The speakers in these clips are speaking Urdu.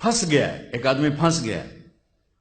پھنس گیا ہے، ایک آدمی پھنس گیا ہے،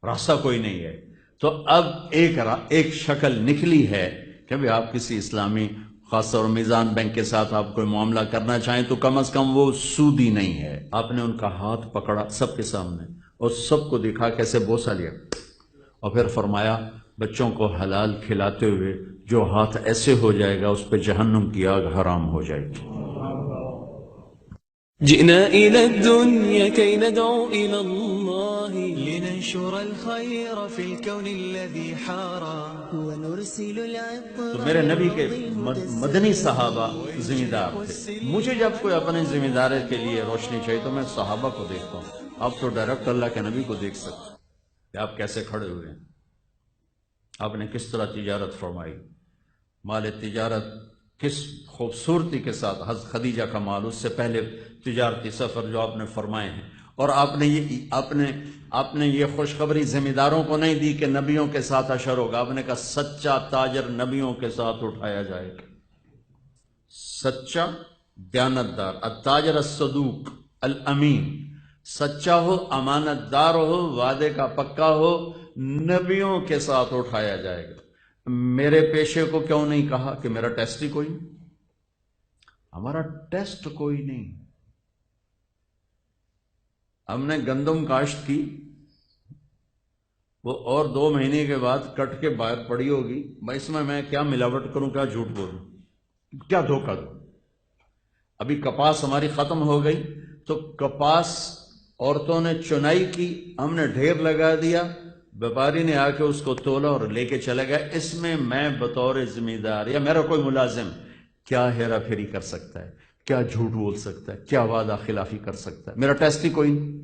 راستہ کوئی نہیں ہے، تو اب ایک شکل نکلی ہے کہ بھی آپ کسی اسلامی خاص طور میزان بینک کے ساتھ آپ کوئی معاملہ کرنا چاہیں تو کم از کم وہ سودی نہیں ہے۔ آپ نے ان کا ہاتھ پکڑا سب کے سامنے اور سب کو دکھا کیسے بوسہ لیا، اور پھر فرمایا بچوں کو حلال کھلاتے ہوئے جو ہاتھ ایسے ہو جائے گا اس پہ جہنم کی آگ حرام ہو جائے گی۔ جئنا إلى الدنيا كي ندعو إلى الله لننشر الخير في الكون الذي حارى ونرسل العطر تو میرے نبی کے مدنی صحابہ ذمہ دار تھے۔ مجھے جب کوئی اپنے ذمہ داری کے لیے روشنی چاہیے تو میں صحابہ کو دیکھتا ہوں۔ آپ تو ڈائریکٹ اللہ کے نبی کو دیکھ سکتے کہ آپ کیسے کھڑے ہوئے ہیں، آپ نے کس طرح تجارت فرمائی، مال تجارت کس خوبصورتی کے ساتھ، حضرت خدیجہ کا مال، اس سے پہلے تجارتی سفر جو آپ نے فرمائے ہیں، اور آپ نے یہ خوشخبری ذمہ داروں کو نہیں دی کہ نبیوں کے ساتھ حشر ہوگا، آپ نے کہا سچا تاجر نبیوں کے ساتھ اٹھایا جائے گا، سچا دیانتدار، التاجر الصدوق الامین، سچا ہو، امانت دار ہو، وعدے کا پکا ہو، نبیوں کے ساتھ اٹھایا جائے گا۔ میرے پیشے کو کیوں نہیں کہا کہ میرا ٹیسٹ ہی کوئی نہیں؟ ہمارا ٹیسٹ کوئی نہیں۔ ہم نے گندم کاشت کی، وہ اور 2 مہینے کے بعد کٹ کے باہر پڑی ہوگی، اس میں کیا ملاوٹ کروں، کیا جھوٹ بولوں، کیا دھوکہ دوں۔ ابھی کپاس ہماری ختم ہو گئی تو کپاس عورتوں نے چنائی کی، ہم نے ڈھیر لگا دیا، بیپاری نے آ کے اس کو تولا اور لے کے چلا گیا۔ اس میں میں بطور ذمہ دار یا میرا کوئی ملازم کیا ہیرا پھیری کر سکتا ہے، کیا جھوٹ بول سکتا ہے، کیا وعدہ خلافی کر سکتا ہے؟ میرا ٹیسٹ ہی کوئی نہیں۔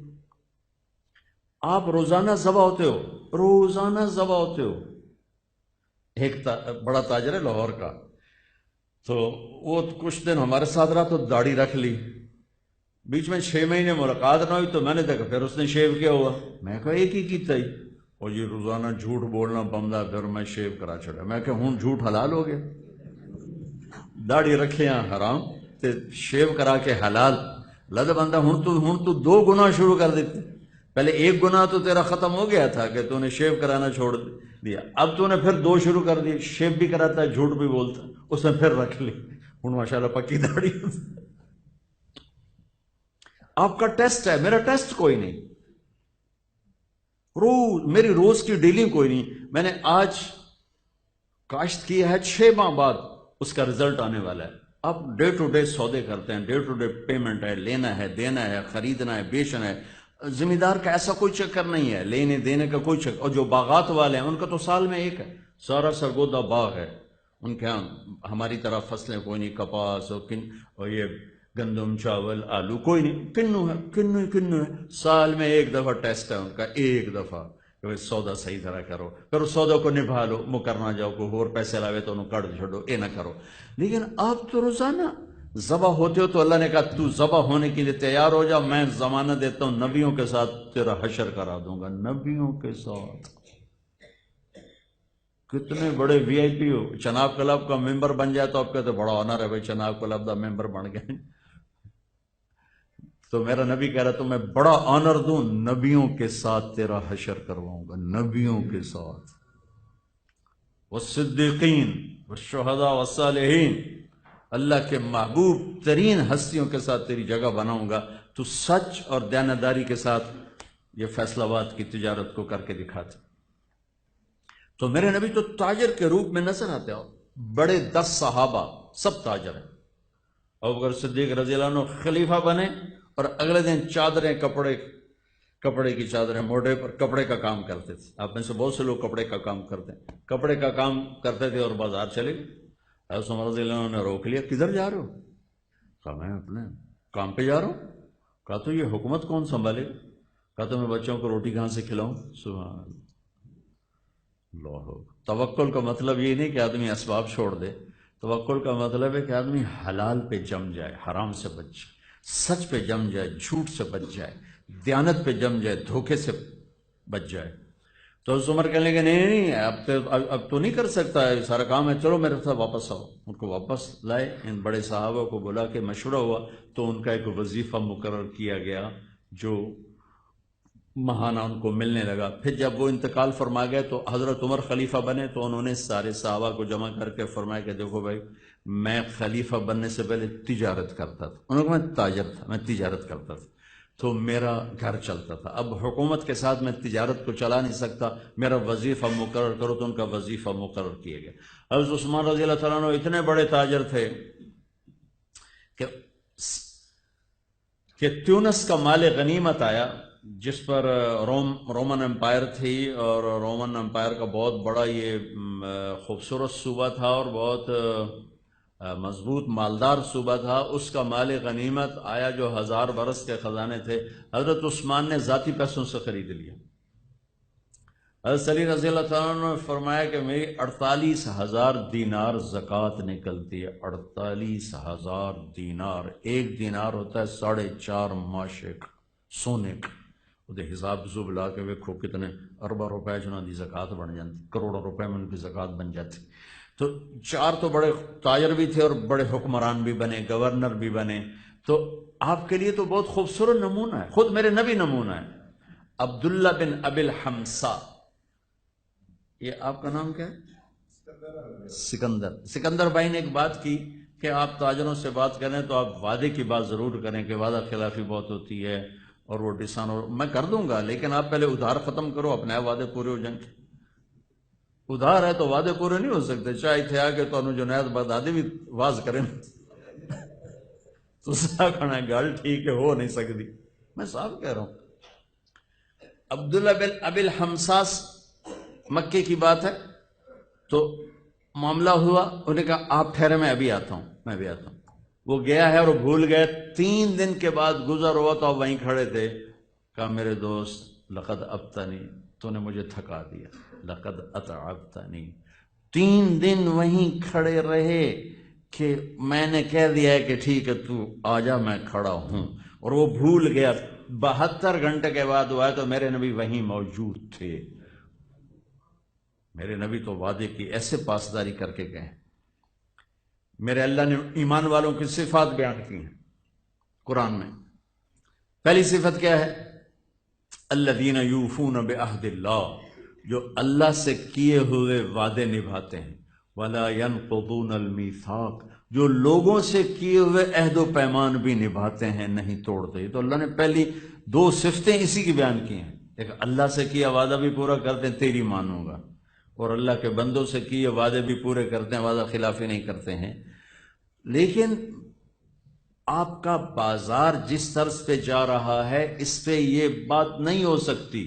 آپ روزانہ ذبح ہوتے ہو، روزانہ ذبح ہوتے ہو۔ ایک بڑا تاجر ہے لاہور کا، تو وہ کچھ دن ہمارے ساتھ رہا تو داڑھی رکھ لی، بیچ میں 6 مہینے ملاقات نہ ہوئی تو میں نے دیکھا پھر اس نے شیو کیا ہوا، میں کہا ایک ہی کیتا ہی، اور یہ روزانہ جھوٹ بولنا بندہ، پھر میں شیو کرا چھڑا۔ میں کہ ہوں جھوٹ حلال ہو گیا، داڑھی رکھے ہیں حرام تے شیو کرا کے حلال، لد بندہ ہوں تو 2 گناہ شروع کر دیتے۔ پہلے 1 گناہ تو تیرا ختم ہو گیا تھا کہ تو نے شیو کرانا چھوڑ دیا، اب تو نے پھر 2 شروع کر دیے، شیو بھی کراتا ہے، جھوٹ بھی بولتا ہے، اس نے پھر رکھ لی، ہوں ماشاءاللہ پکی داڑھی۔ آپ کا ٹیسٹ ہے، میرا ٹیسٹ کوئی نہیں، میری روز کی ڈیلنگ کوئی نہیں۔ میں نے آج کاشت کی ہے، 6 ماہ بعد اس کا رزلٹ آنے والا ہے۔ آپ ڈے ٹو ڈے سودے کرتے ہیں، ڈے ٹو ڈے پیمنٹ ہے، لینا ہے، دینا ہے، خریدنا ہے، بیچنا ہے۔ ذمہ دار کا ایسا کوئی چکر نہیں ہے، لینے دینے کا کوئی چکر۔ اور جو باغات والے ہیں ان کا تو سال میں ایک ہے، سارا سرگودا باغ ہے ان کے ہاں، ہماری طرح فصلیں کوئی نہیں، کپاس اور یہ گندم، چاول، آلو کوئی نہیں، کنو ہے، کنو ہے۔ سال میں 1 دفعہ ٹیسٹ ہے ان کا، 1 دفعہ کہ سودا صحیح طرح کرو، پھر اس سودا کو نبھا لو، مکر نہ جاؤ، کوئی اور پیسے لاوے تو انہوں کٹ چھوڑو، اے نہ کرو۔ لیکن آپ تو روزانہ ذبح ہوتے ہو، تو اللہ نے کہا تو ذبح ہونے کے لیے تیار ہو جا، میں ضمانت دیتا ہوں نبیوں کے ساتھ تیرا حشر کرا دوں گا، نبیوں کے ساتھ۔ کتنے بڑے وی آئی پی ہو، چناب کلب کا ممبر بن جائے تو آپ کہتے بڑا آنر ہے بھائی، چناب کلب دا ممبر بن گئے۔ تو میرا نبی کہہ رہا تو میں بڑا آنر دوں، نبیوں کے ساتھ تیرا حشر کرواؤں گا، نبیوں کے ساتھ، والصدیقین والشہداء والصالحین، اللہ کے محبوب ترین ہستیوں کے ساتھ تیری جگہ بناؤں گا، تو سچ اور دیانتداری کے ساتھ یہ فیصل آباد کی تجارت کو کر کے دکھاتے۔ تو میرے نبی تو تاجر کے روپ میں نظر آتے ہو۔ بڑے 10 صحابہ سب تاجر ہیں، ابوبکر صدیق رضی اللہ عنہ خلیفہ بنے، اور اگلے دن چادریں، کپڑے کی چادریں موڑے پر کپڑے کا کام کرتے تھے۔ آپ میں سے بہت سے لوگ کپڑے کا کام کرتے ہیں، کپڑے کا کام کرتے تھے اور بازار چلے گئے۔ حضرت عمر رضی اللہ عنہ نے روک لیا، کدھر جا رہے ہو؟ کہا میں اپنے کام پہ جا رہا ہوں۔ کہا تو یہ حکومت کون سنبھالے؟ کہا تو میں بچوں کو روٹی کہاں سے کھلاؤں؟ سبحان اللہ۔ توکل کا مطلب یہ نہیں کہ آدمی اسباب چھوڑ دے، توکل کا مطلب ہے کہ آدمی حلال پہ جم جائے، حرام سے بچ جائے، سچ پہ جم جائے، جھوٹ سے بچ جائے، دیانت پہ جم جائے، دھوکے سے بچ جائے۔ تو حضرت عمر کہنے لگے نہیں اب تو نہیں کر سکتا ہے سارا کام ہے، چلو میرے ساتھ واپس آؤ۔ ان کو واپس لائے، ان بڑے صحابہ کو بلا کے مشورہ ہوا، تو ان کا ایک وظیفہ مقرر کیا گیا جو ماہانہ ان کو ملنے لگا۔ پھر جب وہ انتقال فرما گئے تو حضرت عمر خلیفہ بنے تو انہوں نے سارے صحابہ کو جمع کر کے فرمایا کہ دیکھو بھائی، میں خلیفہ بننے سے پہلے تجارت کرتا تھا، انہوں نے کہا میں تاجر تھا، میں تجارت کرتا تھا تو میرا گھر چلتا تھا، اب حکومت کے ساتھ میں تجارت کو چلا نہیں سکتا، میرا وظیفہ مقرر کرو، تو ان کا وظیفہ مقرر کیا گیا۔ حضرت عثمان رضی اللہ تعالیٰ عنہ اتنے بڑے تاجر تھے کہ تیونس کا مال غنیمت آیا، جس پر رومن امپائر تھی، اور رومن امپائر کا بہت بڑا یہ خوبصورت صوبہ تھا اور بہت مضبوط مالدار صوبہ تھا، اس کا مال غنیمت آیا جو 1000 برس کے خزانے تھے، حضرت عثمان نے ذاتی پیسوں سے خرید لیا۔ حضرت علی رضی اللہ تعالیٰ عنہ نے فرمایا کہ میری 48,000 دینار زکوٰۃ نکلتی ہے، 48,000 دینار، ایک دینار ہوتا ہے 4.5 ماشے سونے کا، وہ حساب زوب لا کے ویکھو کتنے اربوں روپے جنہوں دی زکوٰۃ بن جاتی، کروڑوں روپے میں ان کی زکوٰۃ بن جاتی۔ تو 4 تو بڑے تاجر بھی تھے اور بڑے حکمران بھی بنے، گورنر بھی بنے، تو آپ کے لیے تو بہت خوبصورت نمونہ ہے، خود میرے نبی نمونہ ہے۔ عبداللہ بن ابی الحمصا، یہ آپ کا نام کیا ہے؟ سکندر بھائی نے ایک بات کی کہ آپ تاجروں سے بات کریں تو آپ وعدے کی بات ضرور کریں کہ وعدہ خلافی بہت ہوتی ہے اور وہ ڈسان، اور میں کر دوں گا لیکن آپ پہلے ادھار ختم کرو، اپنے وعدے پورے ہو جائیں گے۔ ادھار ہے تو وعدے پورے نہیں ہو سکتے، چاہے تھے آگے تو انو جنید بغدادی بھی واز کریں تو کھڑا گل ٹھیک ہے، ہو نہیں سکتی، میں صاف کہہ رہا ہوں۔ عبداللہ بن ابی الحمصاس مکے کی بات ہے، تو معاملہ ہوا، انہوں نے کہا آپ ٹھہرے، میں ابھی آتا ہوں، میں بھی آتا ہوں۔ وہ گیا ہے اور بھول گئے، 3 دن کے بعد گزر ہوا تو آپ وہیں کھڑے تھے، کہا میرے دوست لقد ابتنی، تو نے مجھے تھکا دیا، لقد اتعبتنی۔ 3 دن وہیں کھڑے رہے کہ میں نے کہہ دیا ہے کہ ٹھیک ہے تو آ جا، میں کھڑا ہوں، اور وہ بھول گیا۔ 72 گھنٹے کے بعد وہ آئے تو میرے نبی وہیں موجود تھے۔ میرے نبی تو وعدے کی ایسے پاسداری کر کے گئے۔ میرے اللہ نے ایمان والوں کی صفات بیان کی ہیں قرآن میں۔ پہلی صفت کیا ہے؟ الذین یوفون بعہد اللہ، جو اللہ سے کیے ہوئے وعدے نبھاتے ہیں، ولا ینقضون المیثاق، جو لوگوں سے کیے ہوئے عہد و پیمان بھی نبھاتے ہیں، نہیں توڑتے۔ تو اللہ نے پہلی 2 صفتیں اسی کی بیان کی ہیں، ایک اللہ سے کیا وعدہ بھی پورا کرتے ہیں، تیری مانوں گا، اور اللہ کے بندوں سے کیے وعدے بھی پورے کرتے ہیں، وعدہ خلافی نہیں کرتے ہیں۔ لیکن آپ کا بازار جس طرز پہ جا رہا ہے اس پہ یہ بات نہیں ہو سکتی۔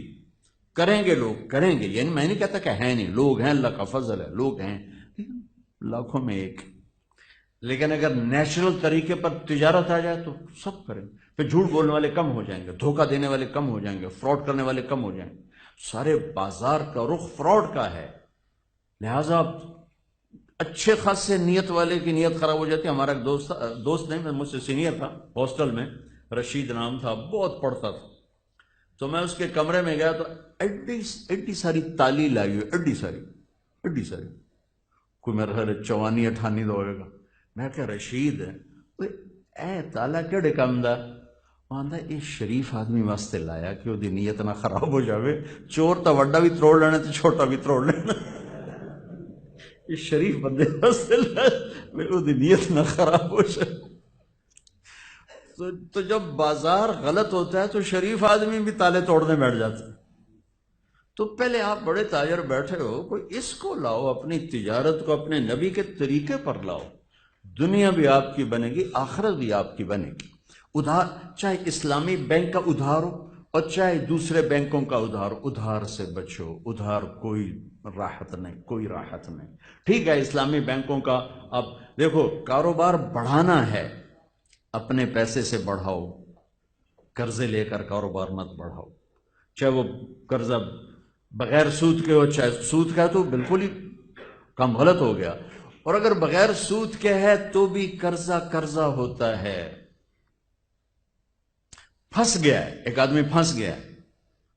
کریں گے لوگ، کریں گے، یعنی میں نہیں کہتا کہ ہے نہیں، لوگ ہیں، اللہ کا فضل ہے، لوگ ہیں، لاکھوں میں ایک۔ لیکن اگر نیچرل طریقے پر تجارت آ جائے تو سب کریں، پھر جھوٹ بولنے والے کم ہو جائیں گے، دھوکہ دینے والے کم ہو جائیں گے، فراڈ کرنے والے کم ہو جائیں گے۔ سارے بازار کا رخ فراڈ کا ہے، لہٰذا اچھے خاصے نیت والے کی نیت خراب ہو جاتی ہے۔ ہمارا ایک دوست نہیں، مجھ سے سینئر تھا ہاسٹل میں، رشید نام تھا، بہت پڑھتا تھا، تو میں اس کے کمرے میں گیا تو ایڈی ساری تالی لائی ہوئی، ایڈی ساری، کوئی میرا خیال 54-58 تو ہوئے گا۔ میں کہا رشید اے تالا کہڑے کام دا؟ آندا یہ شریف آدمی واسطے لایا کہ وہ دی نیت نہ خراب ہو جاوے، چور تو وڈا بھی تروڑ لینا تو چھوٹا بھی تروڑ لینا، یہ شریف بندے واسطے لایا وہ دی نیت نہ خراب ہو جائے۔ تو جب بازار غلط ہوتا ہے تو شریف آدمی بھی تالے توڑنے بیٹھ جاتا ہے۔ تو پہلے آپ بڑے تاجر بیٹھے ہو، کوئی اس کو لاؤ، اپنی تجارت کو اپنے نبی کے طریقے پر لاؤ، دنیا بھی آپ کی بنے گی، آخرت بھی آپ کی بنے گی۔ ادھار، چاہے اسلامی بینک کا ادھار ہو اور چاہے دوسرے بینکوں کا ادھار ہو، ادھار سے بچو، ادھار کوئی راحت نہیں۔ ٹھیک ہے اسلامی بینکوں کا، اب دیکھو کاروبار بڑھانا ہے، اپنے پیسے سے بڑھاؤ، قرضے لے کر کاروبار مت بڑھاؤ، چاہے وہ قرضہ بغیر سود کے ہو، چاہے سود کا ہے تو بالکل ہی کام غلط ہو گیا، اور اگر بغیر سود کے ہے تو بھی قرضہ ہوتا ہے۔ پھنس گیا ہے ایک آدمی، پھنس گیا ہے،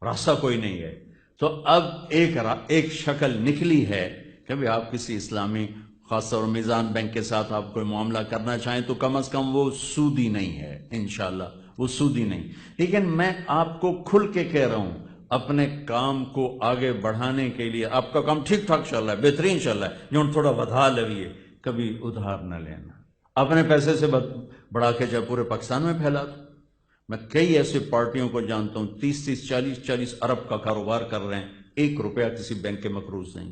راستہ کوئی نہیں ہے، تو اب ایک شکل نکلی ہے کہ بھی آپ کسی اسلامی خاص طور میزان بینک کے ساتھ آپ کوئی معاملہ کرنا چاہیں تو کم از کم وہ سودی نہیں ہے، انشاءاللہ وہ سودی نہیں. لیکن میں آپ کو کھل کے کہہ رہا ہوں اپنے کام کو آگے بڑھانے کے لیے آپ کا کام ٹھیک ٹھاک چل رہا ہے، بہترین چل رہا ہے، جو تھوڑا ودھا لویے، کبھی ادھار نہ لینا. اپنے پیسے سے بڑھا کے چاہے پورے پاکستان میں پھیلا دو. میں کئی ایسے پارٹیوں کو جانتا ہوں 30 40 ارب کا کاروبار کر رہے ہیں، 1 روپیہ کسی بینک کے مقروض نہیں،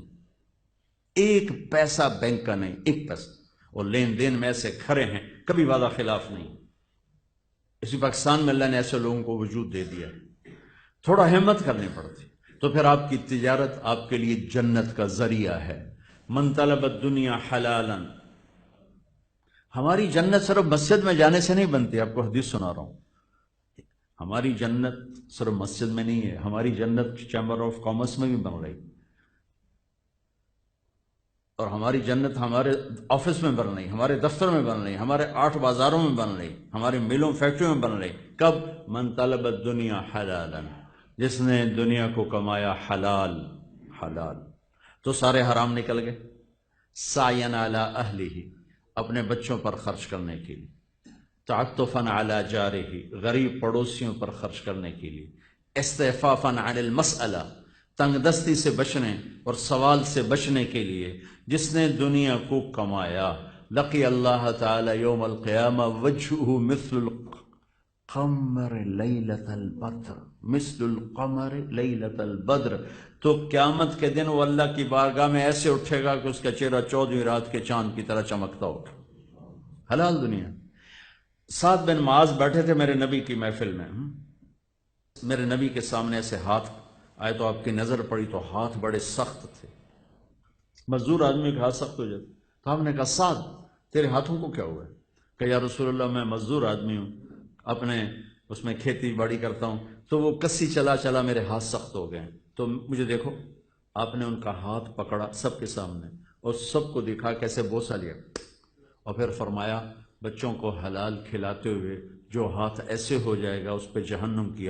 1 پیسہ بینک کا نہیں، 1 پیسہ. اور لین دین میں ایسے کھڑے ہیں، کبھی وعدہ خلاف نہیں. اسی پاکستان میں اللہ نے ایسے لوگوں کو وجود دے دیا. تھوڑا ہمت کرنی پڑتی تو پھر آپ کی تجارت آپ کے لیے جنت کا ذریعہ ہے. من طلب الدنیا حلالا. ہماری جنت صرف مسجد میں جانے سے نہیں بنتی. آپ کو حدیث سنا رہا ہوں، ہماری جنت صرف مسجد میں نہیں ہے، ہماری جنت چیمبر آف کامرس میں بھی بن رہی، اور ہماری جنت ہمارے آفس میں بن رہی، ہمارے دفتر میں بن رہی، ہمارے 8 بازاروں میں بن رہی، ہماری ملوں فیکٹریوں میں بن رہی. کب؟ من طلب الدنیا حلالا، جس نے دنیا کو کمایا حلال. تو سارے حرام نکل گئے. سعین علی اہلہ، اپنے بچوں پر خرچ کرنے کے لیے. تعطفا علی جارہ، غریب پڑوسیوں پر خرچ کرنے کے لیے. استعفافا عن المسئلہ، تنگ دستی سے بچنے اور سوال سے بچنے کے لیے. جس نے دنیا کو کمایا، لقی اللہ تعالی یوم القیامہ وجہہ مثل القمر لیلۃ البدر، مثل القمر لیلۃ البدر. تو قیامت کے دن وہ اللہ کی بارگاہ میں ایسے اٹھے گا کہ اس کا چہرہ 14ویں رات کے چاند کی طرح چمکتا ہوگا. حلال دنیا. سعد بن معاذ بیٹھے تھے میرے نبی کی محفل میں. میرے نبی کے سامنے ایسے ہاتھ آئے تو آپ کی نظر پڑی تو ہاتھ بڑے سخت تھے. مزدور آدمی کے ہاتھ سخت ہو جاتے. تو آپ نے کہا سعد تیرے ہاتھوں کو کیا ہوا ہے؟ کہ یا رسول اللہ میں مزدور آدمی ہوں، اپنے اس میں کھیتی باڑی کرتا ہوں، تو وہ کسی چلا چلا میرے ہاتھ سخت ہو گئے، تو مجھے دیکھو. آپ نے ان کا ہاتھ پکڑا سب کے سامنے اور سب کو دکھا کیسے بوسہ لیا، اور پھر فرمایا بچوں کو حلال کھلاتے ہوئے جو ہاتھ ایسے ہو جائے گا اس پہ جہنم کی